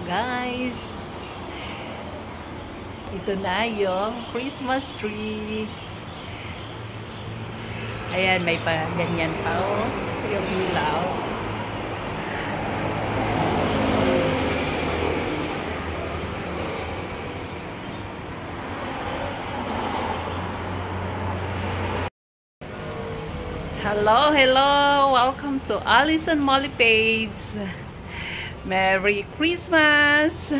Guys, ito na yung Christmas tree. Ayan, may pa ganyan pa yung ilaw. Hello, hello! Welcome to Alice and Molly page. Merry Christmas!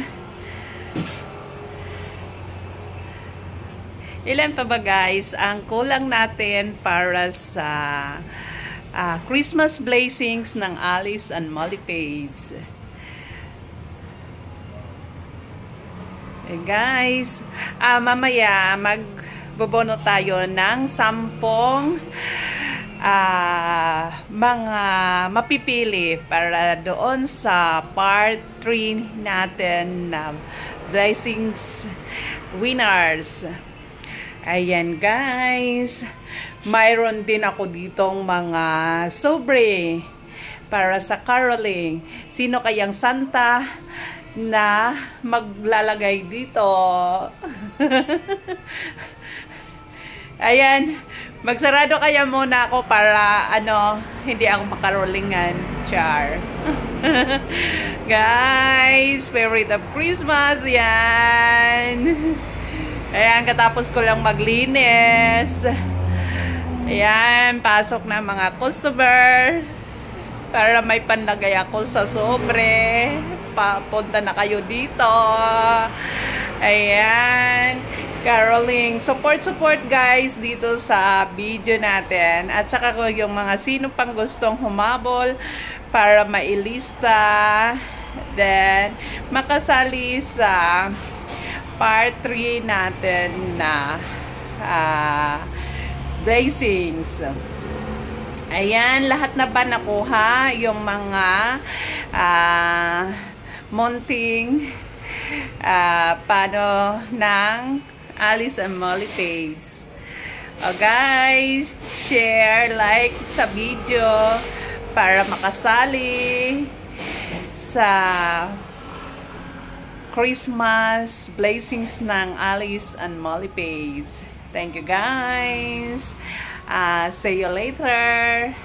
Ilan pa ba guys ang kulang natin para sa Christmas blessings ng Alice and Molly page? Guys, mamaya magbobono tayo ng 10 mga mapipili para doon sa part 3 natin na blessings winners. Ayan guys, mayroon din ako ditong mga sobre para sa caroling. Sino kayang Santa na maglalagay dito? Ayan, magsarado kaya muna ako para hindi ako makarolingan. Char. Guys, spirit of Christmas yan. Ayan, katapos ko lang maglinis. Ayan, pasok na mga customer para may panlagay ako sa sobre. Papunta na kayo dito. Ayan, caroling. Support guys dito sa video natin. At saka ko yung mga sino pang gustong humabol para mailista. Then, makasali sa part 3 natin na blessings. Ayan, lahat na ba nakuha yung mga mounting paano ng Alice and Molly page. Guys, share, like sa video para makasali sa Christmas blessings ng Alice and Molly page. Thank you guys. See you later.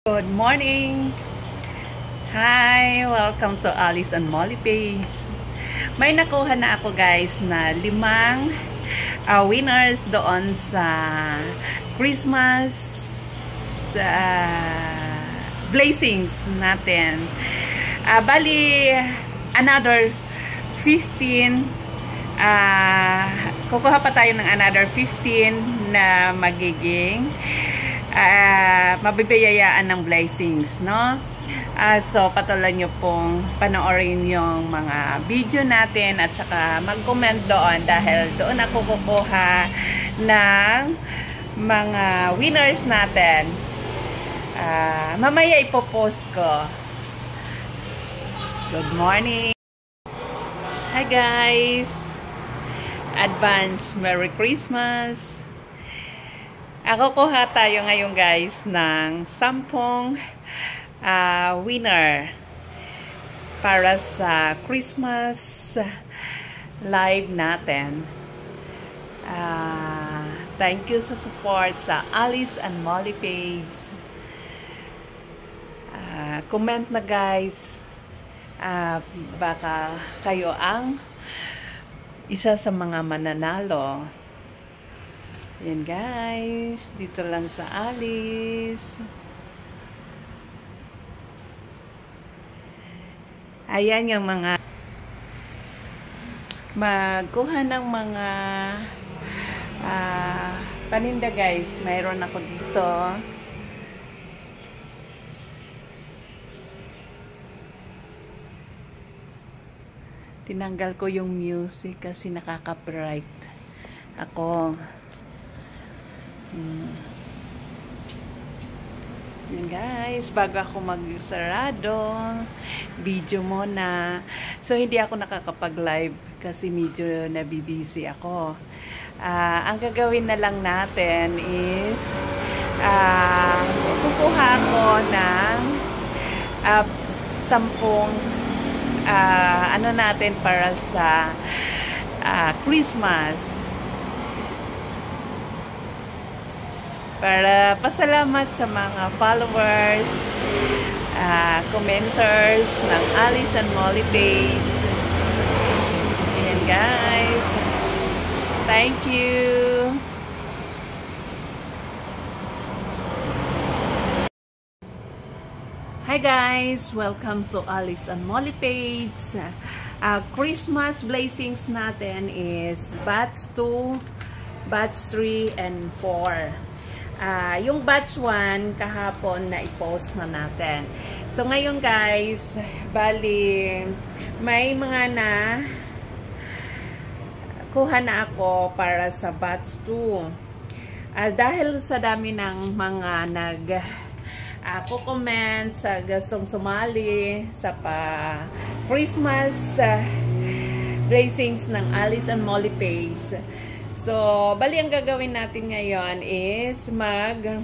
Good morning. Hi, welcome to Alice and Molly page. May nakuha na ako guys na 5 winners doon sa Christmas blessings natin. Bali, another 15. Kukuha pa tayo ng another 15 na magiging mabibiyayaan ng blessings, no? So, patuloy nyo pong panoorin yung mga video natin at saka mag-comment doon dahil doon ako kukuha ng mga winners natin. Mamaya ipopost ko. Good morning! Hi guys! Advance Merry Christmas! Ako kuha tayo ngayon guys ng 10 winner para sa Christmas live natin. Thank you sa support sa Alice and Molly page. Comment na guys. Baka kayo ang isa sa mga mananalo. Yan guys, dito lang sa Alice. Ayan yung mga magkuha ng mga paninda guys. Mayroon ako dito. Tinanggal ko yung music kasi nakaka-copyright ako. Yan guys, bago ako magsarado, video muna. So, hindi ako nakakapag-live kasi medyo nabibisi ako. Ang gagawin na lang natin is kukuha ko ng sampung ano natin para sa Christmas. Para pasalamat sa mga followers, commenters ng Alice and Molly page. Ayan guys. Thank you. Hi guys! Welcome to Alice and Molly page. Christmas blessings natin is batch 2, batch 3, and 4. Yung batch 1 kahapon na i-post na natin. So ngayon guys, bali may mga na kuha na ako para sa batch 2. Dahil sa dami ng mga comment sa gustong sumali sa Christmas blessings ng Alice and Molly page. So, bali ang gagawin natin ngayon is mag-comment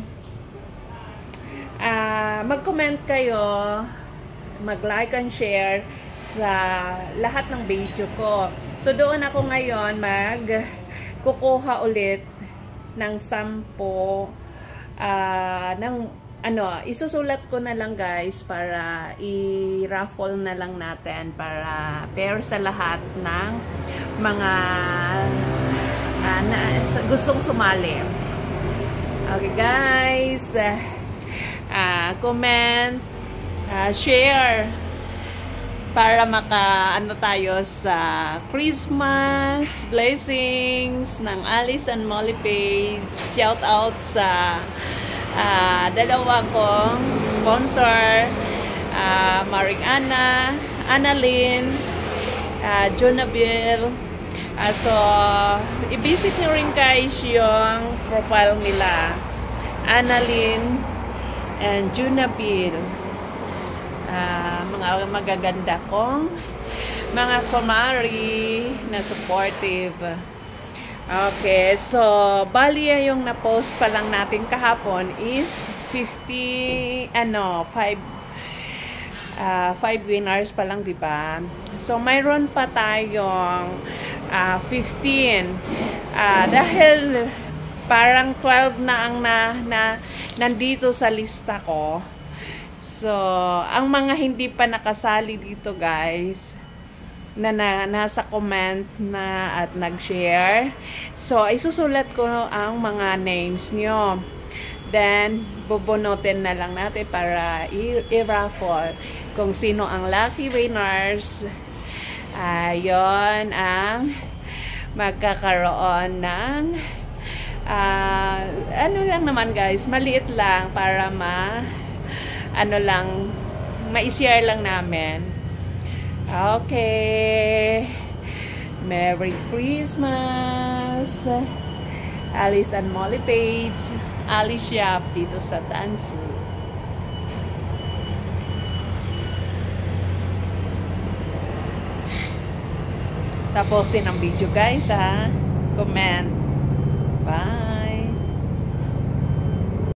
kayo, mag-like and share sa lahat ng video ko. So, doon ako ngayon kukuha ulit ng 10 isusulat ko na lang guys para i-raffle na lang natin para pair sa lahat ng mga gustong sumali. Okay guys, comment, share para tayo sa Christmas blessings ng Alice and Molly page. Shout out sa dalawa kong sponsor, Maring Ana, Annalyn, Junabel. So, i-visit nyo rin guys yung profile nila, Annalyn and Junabel. Mga magaganda kong mga kumari na supportive. Okay, so bali yung na-post pa lang natin kahapon is 5 winners pa lang, di ba? So mayroon pa tayong 15. Dahil parang 12 na ang nandito sa lista ko. So, ang mga hindi pa nakasali dito guys, na nasa comment na at nag-share. So, isusulat ko ang mga names nyo. Then, bubunutin na lang natin para i-raffle kung sino ang lucky winners. Yon ang magkakaroon ng ano lang naman guys, maliit lang para ma-share lang namin. Okay. Merry Christmas. Alice and Molly page. Alice Shop dito sa Tansi. Tapusin ang video guys ha. Comment. Bye.